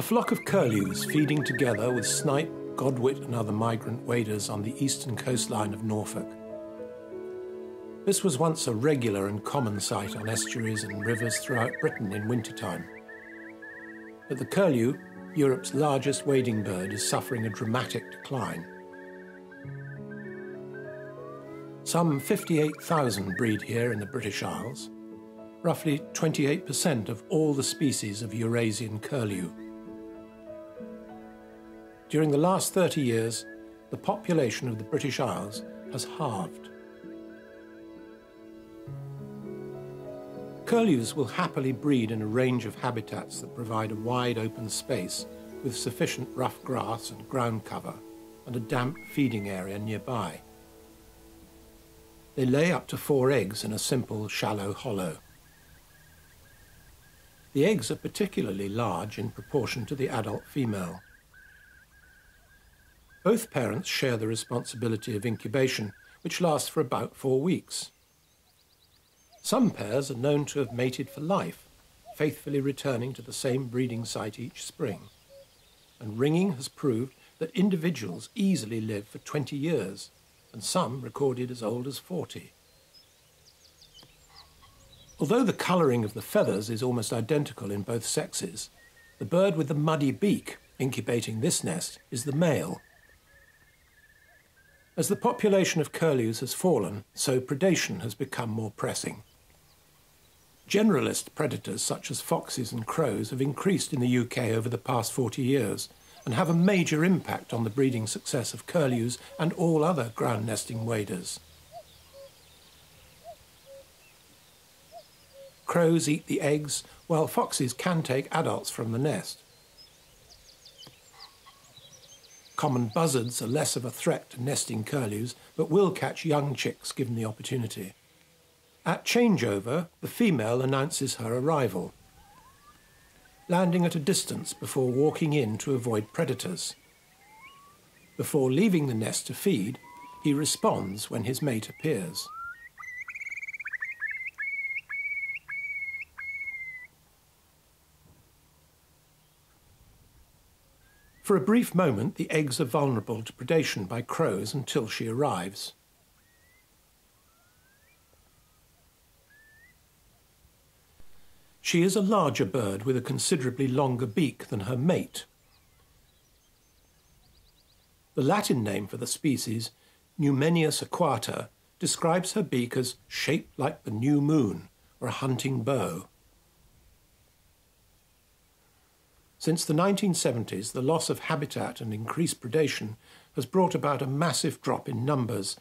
flock of curlews feeding together with snipe, godwit and other migrant waders on the eastern coastline of Norfolk. This was once a regular and common sight on estuaries and rivers throughout Britain in wintertime. But the curlew, Europe's largest wading bird, is suffering a dramatic decline. Some 58,000 breed here in the British Isles, roughly 28% of all the species of Eurasian curlew. During the last 30 years, the population of the British Isles has halved. Curlews will happily breed in a range of habitats that provide a wide open space with sufficient rough grass and ground cover and a damp feeding area nearby. They lay up to 4 eggs in a simple, shallow hollow. The eggs are particularly large in proportion to the adult female. Both parents share the responsibility of incubation, which lasts for about 4 weeks. Some pairs are known to have mated for life, faithfully returning to the same breeding site each spring. And ringing has proved that individuals easily live for 20 years, and some recorded as old as 40. Although the colouring of the feathers is almost identical in both sexes, the bird with the muddy beak incubating this nest is the male. As the population of curlews has fallen, so predation has become more pressing. Generalist predators such as foxes and crows have increased in the UK over the past 40 years and have a major impact on the breeding success of curlews and all other ground nesting waders. Crows eat the eggs, while foxes can take adults from the nest. Common buzzards are less of a threat to nesting curlews, but will catch young chicks given the opportunity. At changeover, the female announces her arrival, landing at a distance before walking in to avoid predators. Before leaving the nest to feed, he responds when his mate appears. For a brief moment, the eggs are vulnerable to predation by crows until she arrives. She is a larger bird with a considerably longer beak than her mate. The Latin name for the species, Numenius aquata, describes her beak as shaped like the new moon or a hunting bow. Since the 1970s, the loss of habitat and increased predation has brought about a massive drop in numbers,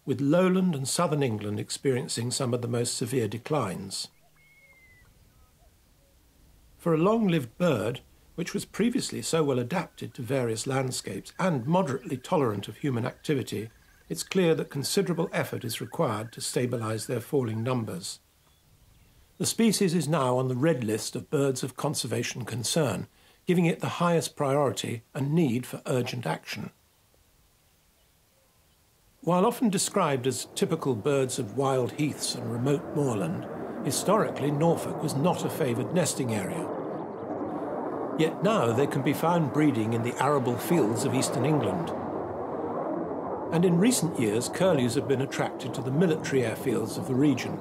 with lowland and southern England experiencing some of the most severe declines. For a long-lived bird, which was previously so well adapted to various landscapes and moderately tolerant of human activity, it's clear that considerable effort is required to stabilise their falling numbers. The species is now on the red list of birds of conservation concern, giving it the highest priority and need for urgent action. While often described as typical birds of wild heaths and remote moorland, historically Norfolk was not a favoured nesting area. Yet now they can be found breeding in the arable fields of eastern England. And in recent years, curlews have been attracted to the military airfields of the region,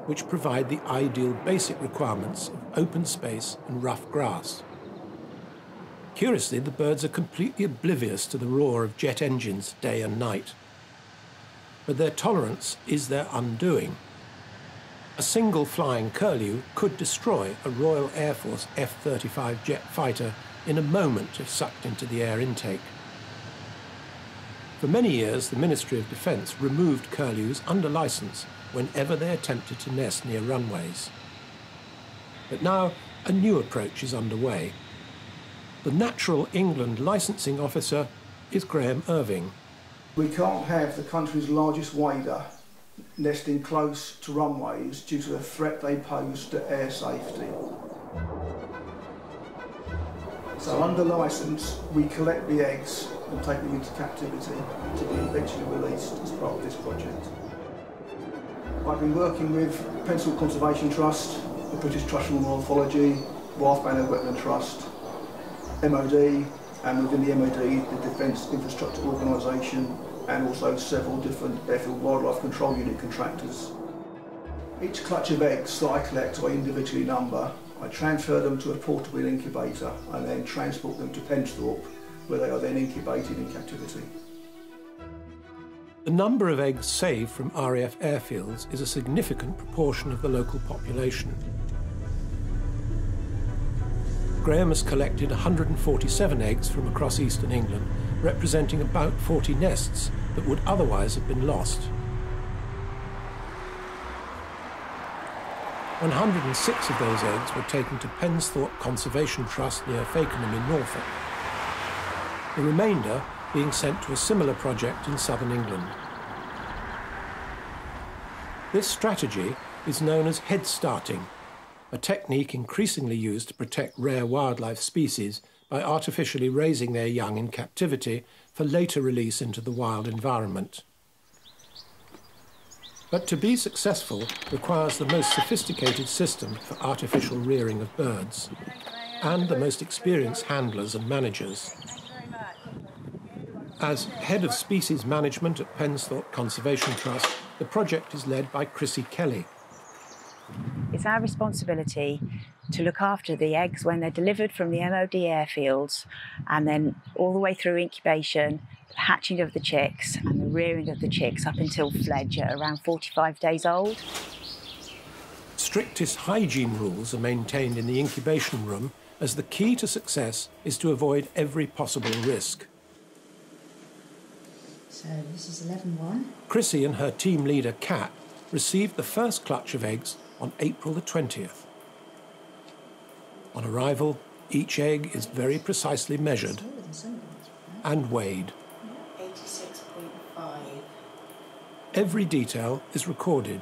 which provide the ideal basic requirements of open space and rough grass. Curiously, the birds are completely oblivious to the roar of jet engines day and night. But their tolerance is their undoing. A single flying curlew could destroy a Royal Air Force F-35 jet fighter in a moment if sucked into the air intake. For many years, the Ministry of Defence removed curlews under licence whenever they attempted to nest near runways. But now a new approach is underway. The Natural England licensing officer is Graham Irving. We can't have the country's largest wader nesting close to runways due to the threat they pose to air safety. So under licence, we collect the eggs and take them into captivity to be eventually released as part of this project. I've been working with Pensthorpe Conservation Trust, the British Trust for Ornithology, Wildfowl Wetlands Trust, MOD, and within the MOD, the Defence Infrastructure Organisation, and also several different airfield wildlife control unit contractors. Each clutch of eggs that I collect, I individually number. I transfer them to a portable incubator and then transport them to Pensthorpe, where they are then incubated in captivity. The number of eggs saved from RAF airfields is a significant proportion of the local population. Graham has collected 147 eggs from across eastern England, representing about 40 nests that would otherwise have been lost. 106 of those eggs were taken to Pensthorpe Conservation Trust near Fakenham in Norfolk, the remainder being sent to a similar project in southern England. This strategy is known as head starting, a technique increasingly used to protect rare wildlife species by artificially raising their young in captivity for later release into the wild environment. But to be successful requires the most sophisticated system for artificial rearing of birds and the most experienced handlers and managers. As head of species management at Pensthorpe Conservation Trust, the project is led by Chrissy Kelly. It's our responsibility to look after the eggs when they're delivered from the MOD airfields, and then all the way through incubation, the hatching of the chicks and the rearing of the chicks up until fledge at around 45 days old. Strictest hygiene rules are maintained in the incubation room, as the key to success is to avoid every possible risk. So this is 11-1. Chrissy and her team leader, Kat, received the first clutch of eggs on April the 20th. On arrival, each egg is very precisely measured and weighed. 86.5. Every detail is recorded.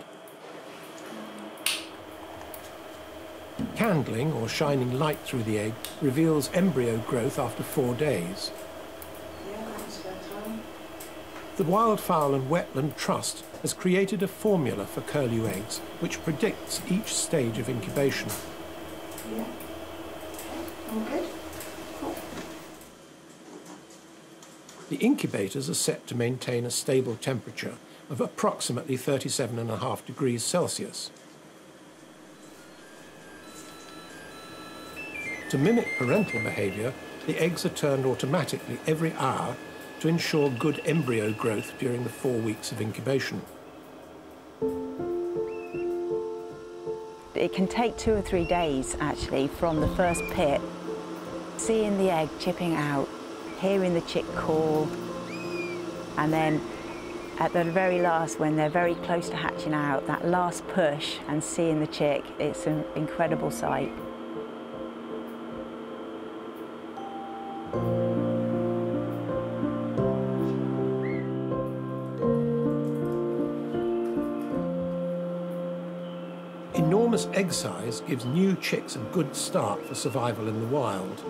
Candling, or shining light through the egg, reveals embryo growth after 4 days. The Wildfowl and Wetland Trust has created a formula for curlew eggs which predicts each stage of incubation. Yeah. Okay. Cool. The incubators are set to maintain a stable temperature of approximately 37.5 degrees Celsius. To mimic parental behaviour, the eggs are turned automatically every hour to ensure good embryo growth during the 4 weeks of incubation. It can take 2 or 3 days, actually, from the first pit, seeing the egg chipping out, hearing the chick call, and then at the very last, when they're very close to hatching out, that last push and seeing the chick, it's an incredible sight. Enormous egg size gives new chicks a good start for survival in the wild.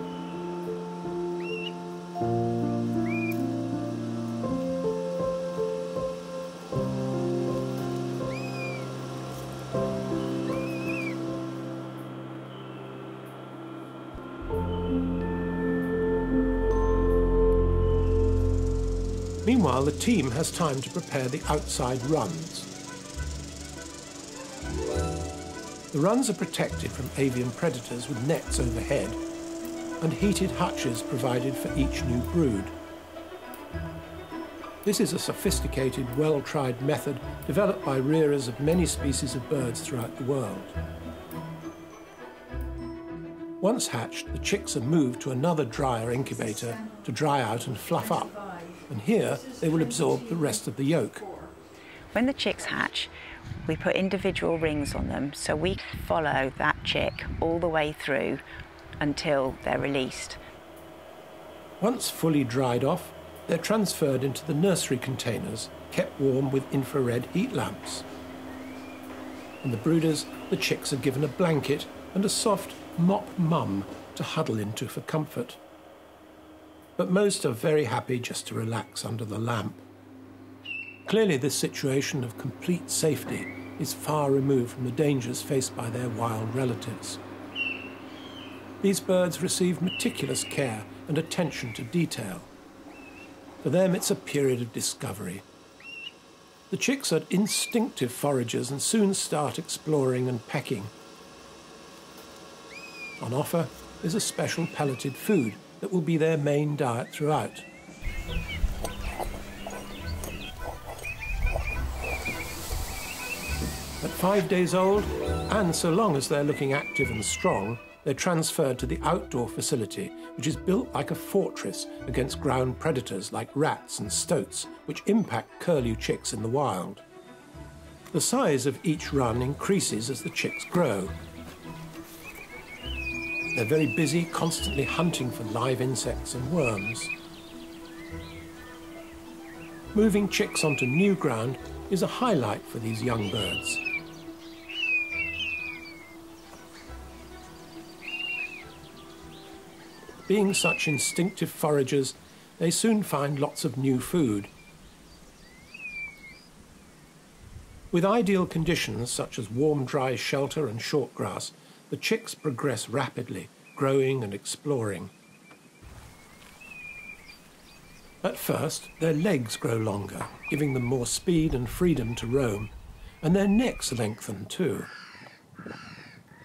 Meanwhile, the team has time to prepare the outside runs. The runs are protected from avian predators with nets overhead and heated hutches provided for each new brood. This is a sophisticated, well-tried method developed by rearers of many species of birds throughout the world. Once hatched, the chicks are moved to another drier incubator to dry out and fluff up, and here they will absorb the rest of the yolk. When the chicks hatch, we put individual rings on them so we can follow that chick all the way through until they're released. Once fully dried off, they're transferred into the nursery containers, kept warm with infrared heat lamps. And the brooders, the chicks are given a blanket and a soft mop mum to huddle into for comfort. But most are very happy just to relax under the lamp. Clearly, this situation of complete safety is far removed from the dangers faced by their wild relatives. These birds receive meticulous care and attention to detail. For them, it's a period of discovery. The chicks are instinctive foragers and soon start exploring and pecking. On offer is a special pelleted food that will be their main diet throughout. At 5 days old, and so long as they're looking active and strong, they're transferred to the outdoor facility, which is built like a fortress against ground predators like rats and stoats, which impact curlew chicks in the wild. The size of each run increases as the chicks grow. They're very busy, constantly hunting for live insects and worms. Moving chicks onto new ground is a highlight for these young birds. Being such instinctive foragers, they soon find lots of new food. With ideal conditions such as warm, dry shelter and short grass, the chicks progress rapidly, growing and exploring. At first, their legs grow longer, giving them more speed and freedom to roam, and their necks lengthen too.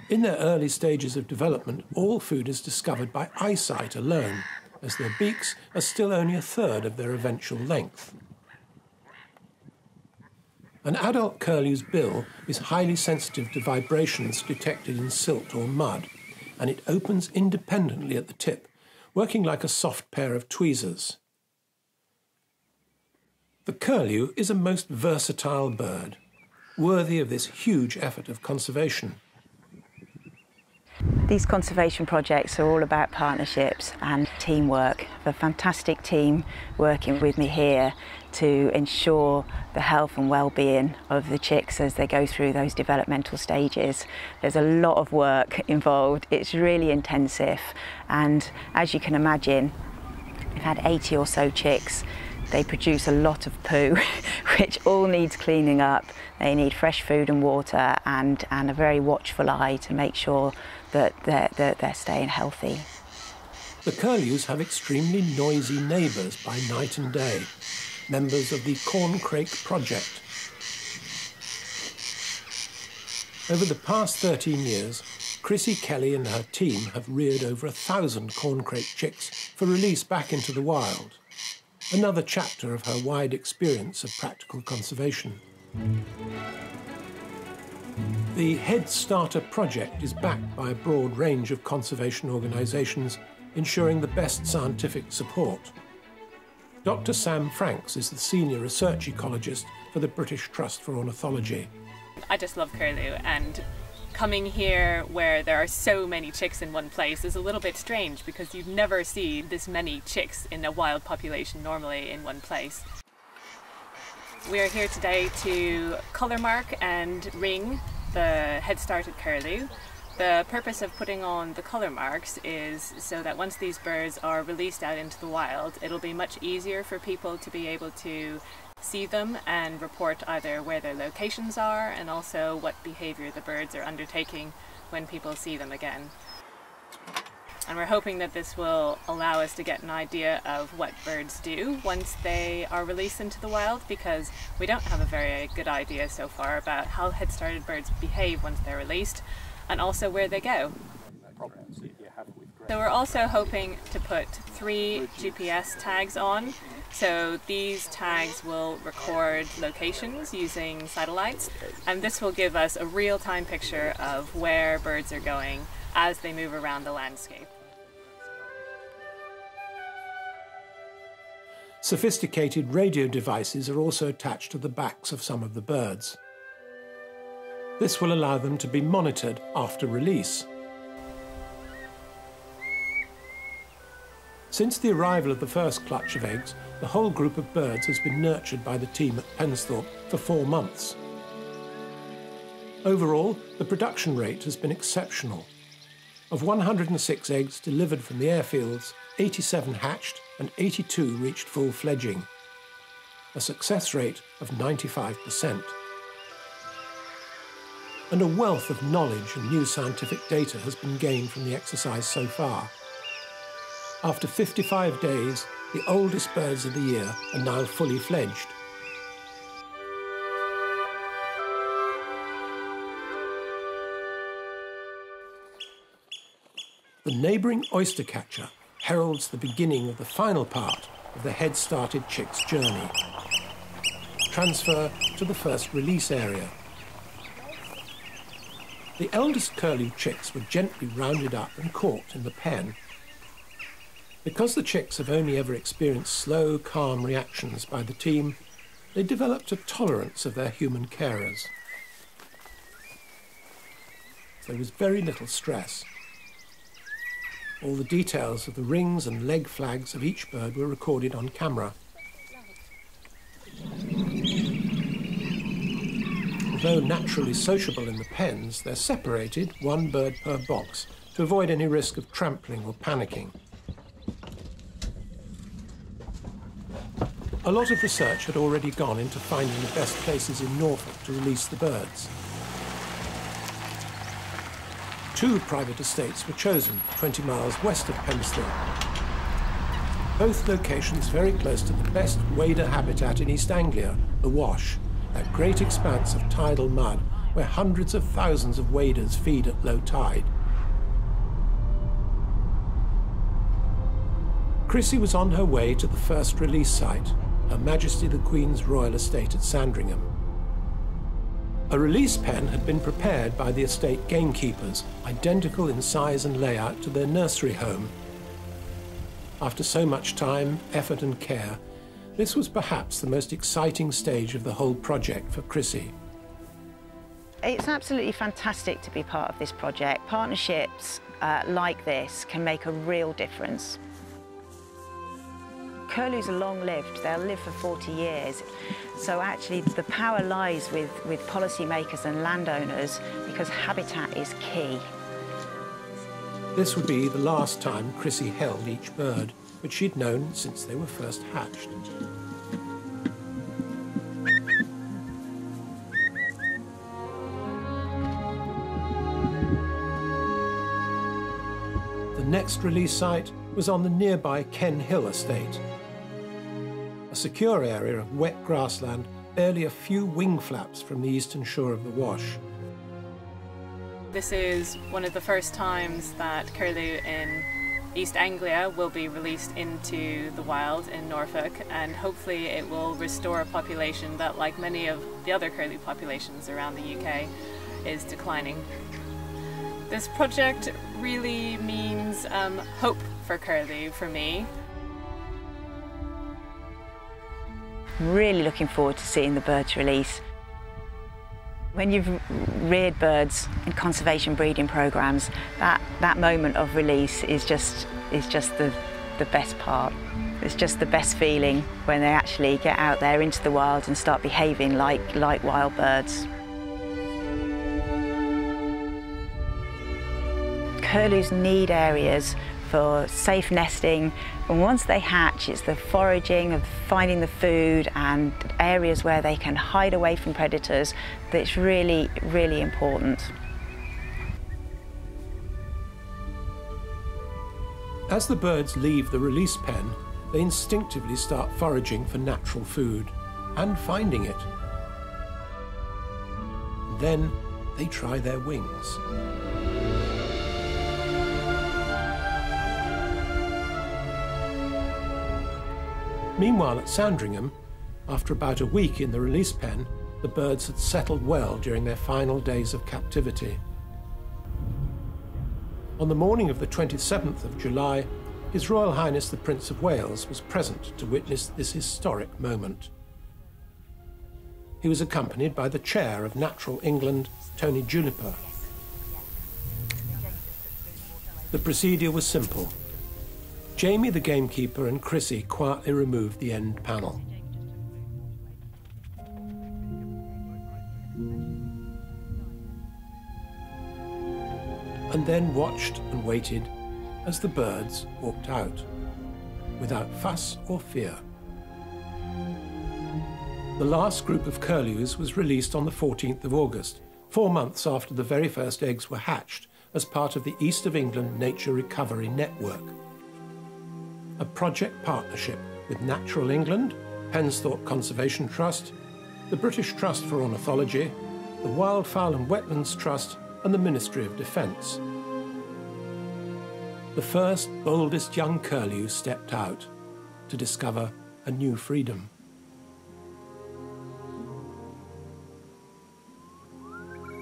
In their early stages of development, all food is discovered by eyesight alone, as their beaks are still only a third of their eventual length. An adult curlew's bill is highly sensitive to vibrations detected in silt or mud, and it opens independently at the tip, working like a soft pair of tweezers. The curlew is a most versatile bird, worthy of this huge effort of conservation. These conservation projects are all about partnerships and teamwork. I have a fantastic team working with me here to ensure the health and well-being of the chicks as they go through those developmental stages. There's a lot of work involved. It's really intensive, and as you can imagine, we've had 80 or so chicks. They produce a lot of poo, which all needs cleaning up. They need fresh food and water and a very watchful eye to make sure that they're staying healthy. The curlews have extremely noisy neighbours by night and day, members of the Corncrake Project. Over the past 13 years, Chrissy Kelly and her team have reared over 1,000 corncrake chicks for release back into the wild. Another chapter of her wide experience of practical conservation. The Head Starter project is backed by a broad range of conservation organisations, ensuring the best scientific support. Dr. Sam Franks is the senior research ecologist for the British Trust for Ornithology. I just love curlew, and coming here where there are so many chicks in one place is a little bit strange because you'd never see this many chicks in a wild population normally in one place. We are here today to colour mark and ring the head-started curlew. The purpose of putting on the colour marks is so that once these birds are released out into the wild, it'll be much easier for people to be able to see them and report either where their locations are and also what behaviour the birds are undertaking when people see them again. And we're hoping that this will allow us to get an idea of what birds do once they are released into the wild, because we don't have a very good idea so far about how head-started birds behave once they're released and also where they go. So we're also hoping to put 3 GPS tags on. So these tags will record locations using satellites, and this will give us a real-time picture of where birds are going as they move around the landscape. Sophisticated radio devices are also attached to the backs of some of the birds. This will allow them to be monitored after release. Since the arrival of the first clutch of eggs, the whole group of birds has been nurtured by the team at Pensthorpe for 4 months. Overall, the production rate has been exceptional. Of 106 eggs delivered from the airfields, 87 hatched and 82 reached full fledging, a success rate of 95%. and a wealth of knowledge and new scientific data has been gained from the exercise so far. After 55 days, the oldest birds of the year are now fully fledged. The neighbouring oystercatcher heralds the beginning of the final part of the head-started chick's journey. Transfer to the first release area. The eldest curlew chicks were gently rounded up and caught in the pen. Because the chicks have only ever experienced slow, calm reactions by the team, they developed a tolerance of their human carers. There was very little stress. All the details of the rings and leg flags of each bird were recorded on camera. Although naturally sociable in the pens, they're separated, one bird per box, to avoid any risk of trampling or panicking. A lot of research had already gone into finding the best places in Norfolk to release the birds. 2 private estates were chosen, 20 miles west of Pensthorpe. Both locations very close to the best wader habitat in East Anglia, the Wash, that great expanse of tidal mud where hundreds of thousands of waders feed at low tide. Chrissy was on her way to the first release site, Her Majesty the Queen's Royal Estate at Sandringham. A release pen had been prepared by the estate gamekeepers, identical in size and layout to their nursery home. After so much time, effort and care, this was perhaps the most exciting stage of the whole project for Chrissy. It's absolutely fantastic to be part of this project. Partnerships like this can make a real difference. Curlews are long-lived, they'll live for 40 years. So actually the power lies with policymakers and landowners because habitat is key. This would be the last time Chrissy held each bird, which she'd known since they were first hatched. The next release site was on the nearby Ken Hill estate, a secure area of wet grassland barely a few wing flaps from the eastern shore of the Wash. This is one of the first times that curlew in East Anglia will be released into the wild in Norfolk, and hopefully it will restore a population that, like many of the other curlew populations around the UK, is declining. This project really means hope for curlew for me. I'm really looking forward to seeing the birds release. When you've reared birds in conservation breeding programs, that moment of release is just the best part. It's just the best feeling when they actually get out there into the wild and start behaving like wild birds. Curlews need areas for safe nesting, and once they hatch, it's the foraging, of finding the food and areas where they can hide away from predators that's really, really important. As the birds leave the release pen, they instinctively start foraging for natural food and finding it. And then they try their wings. Meanwhile, at Sandringham, after about a week in the release pen, the birds had settled well during their final days of captivity. On the morning of the 27th of July, His Royal Highness the Prince of Wales was present to witness this historic moment. He was accompanied by the Chair of Natural England, Tony Juniper. The procedure was simple. Jamie the gamekeeper and Chrissy quietly removed the end panel. And then watched and waited as the birds walked out, without fuss or fear. The last group of curlews was released on the 14th of August, 4 months after the very first eggs were hatched as part of the East of England Nature Recovery Network, a project partnership with Natural England, Pensthorpe Conservation Trust, the British Trust for Ornithology, the Wildfowl Wetlands Trust and the Ministry of Defence. The first, boldest young curlew stepped out to discover a new freedom.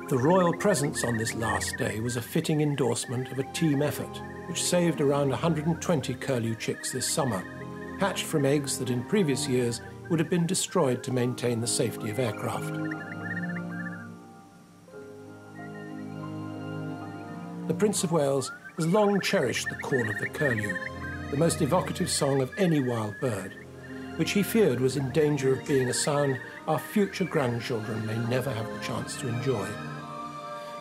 The royal presence on this last day was a fitting endorsement of a team effort which saved around 120 curlew chicks this summer, hatched from eggs that in previous years would have been destroyed to maintain the safety of aircraft. The Prince of Wales has long cherished the call of the curlew, the most evocative song of any wild bird, which he feared was in danger of being a sound our future grandchildren may never have the chance to enjoy.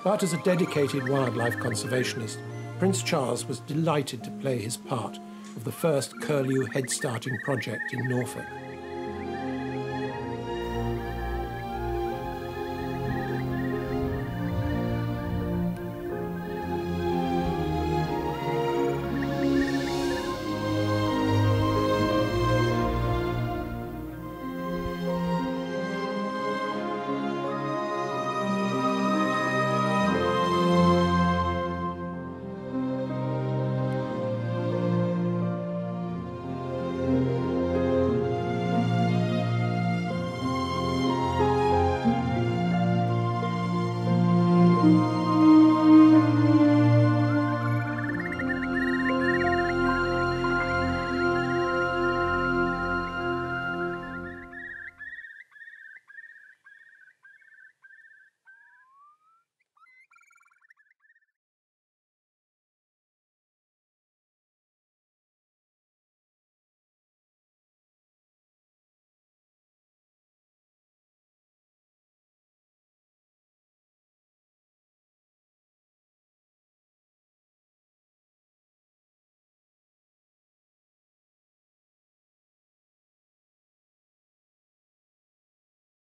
But as a dedicated wildlife conservationist, Prince Charles was delighted to play his part of the first curlew head-starting project in Norfolk.